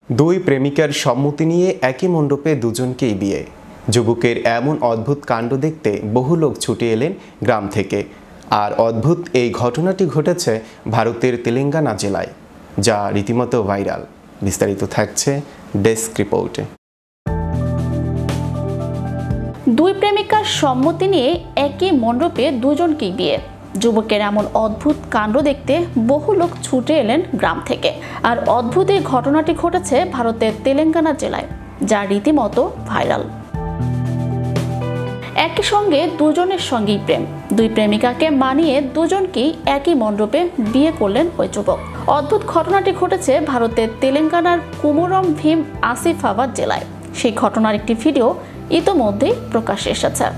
দুই প্রেমিকার সম্মতি নিয়ে একই মণ্ডপে দুজনকেই বিয়ে। যুবকের এমন অদ্ভুত কাণ্ড দেখতে বহু লোক ছুটে এলেন গ্রাম থেকে। আর অদ্ভুত এই ঘটনাটি ঘটেছে ভারতের তেলেঙ্গানা জেলায়, যা রীতিমতো ভাইরাল। বিস্তারিত থাকছে ডেস্ক রিপোর্টে। দুই প্রেমিকার সম্মতি নিয়ে একই মণ্ডপে দুজনকেই বিয়ে। যুবকের এমন অদ্ভুত কাণ্ড দেখতে বহু লোক ছুটে এলেন গ্রাম থেকে। আর অদ্ভুত এই ঘটনাটি ঘটেছে ভারতের তেলেঙ্গানা জেলায়, যা রীতিমতো ভাইরাল। একই সঙ্গে দুজনের সঙ্গেই প্রেম। দুই প্রেমিকাকে মানিয়ে দুজনকেই একই মণ্ডপে বিয়ে করলেন ওই যুবক। অদ্ভুত ঘটনাটি ঘটেছে ভারতের তেলেঙ্গানার কুমরম ভীম আসিফাবাদ জেলায়। সেই ঘটনার একটি ভিডিও ইতোমধ্যেই প্রকাশ্যে এসেছে।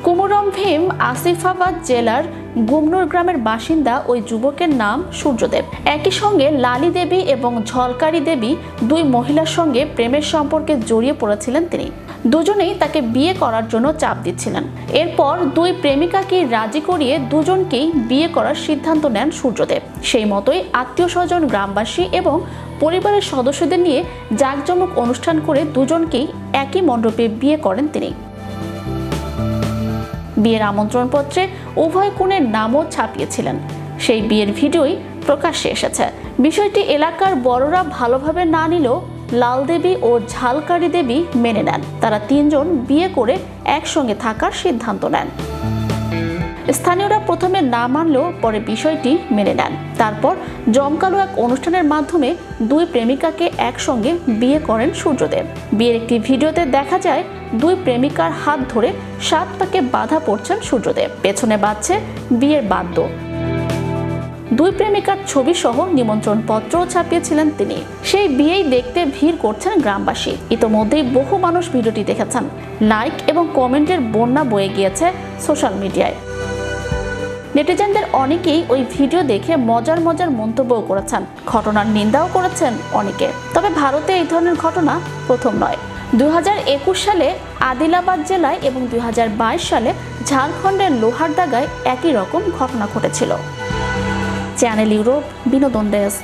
কুমরম ভীম আসিফাবাদ জেলার গুমনুর গ্রামের বাসিন্দা ওই যুবকের নাম সূর্যদেব। একই সঙ্গে লালি দেবী এবং ঝলকারি দেবী দুই মহিলার সঙ্গে প্রেমের সম্পর্কে জড়িয়ে পড়েছিলেন তিনি। দুজনেই তাকে বিয়ে করার জন্য চাপ দিচ্ছিলেন। এরপর দুই প্রেমিকাকে রাজি করিয়ে দুজনকেই বিয়ে করার সিদ্ধান্ত নেন সূর্যদেব। সেই মতোই আত্মীয় স্বজন, গ্রামবাসী এবং পরিবারের সদস্যদের নিয়ে জাঁকজমক অনুষ্ঠান করে দুজনকেই একই মণ্ডপে বিয়ে করেন তিনি। বিয়ের আমন্ত্রণপত্রে উভয় কনের নামও ছাপিয়েছিলেন। সেই বিয়ের ভিডিওই প্রকাশ্যে এসেছে। বিষয়টি এলাকার বড়রা ভালোভাবে না নিলেও লাল দেবী ও ঝালকারি দেবী মেনে নেন। তারা তিনজন বিয়ে করে একসঙ্গে থাকার সিদ্ধান্ত নেন। স্থানীয়রা প্রথমে না মানলেও পরে বিষয়টি মেনে নেন। তারপর জমকালো এক অনুষ্ঠানের মাধ্যমে দুই প্রেমিকাকে একসঙ্গে বিয়ে করেন সূর্যদেব। বিয়ের একটি ভিডিওতে দেখা যায় দুই প্রেমিকার হাত ধরে 7 পাকে বাঁধা পড়ছেন সূর্যদেব। পেছনে বাজছে বিয়ের বাদ্য। দুই প্রেমিকার ছবি সহ নিমন্ত্রণ পত্রও ছাপিয়েছিলেন তিনি। সেই বিয়েই দেখতে ভিড় করছেন গ্রামবাসী। ইতোমধ্যেই বহু মানুষ ভিডিওটি দেখেছেন। লাইক এবং কমেন্টের বন্যা বয়ে গিয়েছে সোশ্যাল মিডিয়ায়। নেটিজেনদের অনেকেই ওই ভিডিও দেখে মজার মন্তব্য করেছেন। ঘটনার নিন্দাও করেছেন অনেকে। তবে ভারতে এই ধরনের ঘটনা প্রথম নয়। 2021 সালে আদিলাবাদ জেলায় এবং 2022 সালে ঝাড়খণ্ডের লোহারদাগায় একই রকম ঘটনা ঘটেছিল। চ্যানেল ইউরোপ বিনোদন ডেস্ক।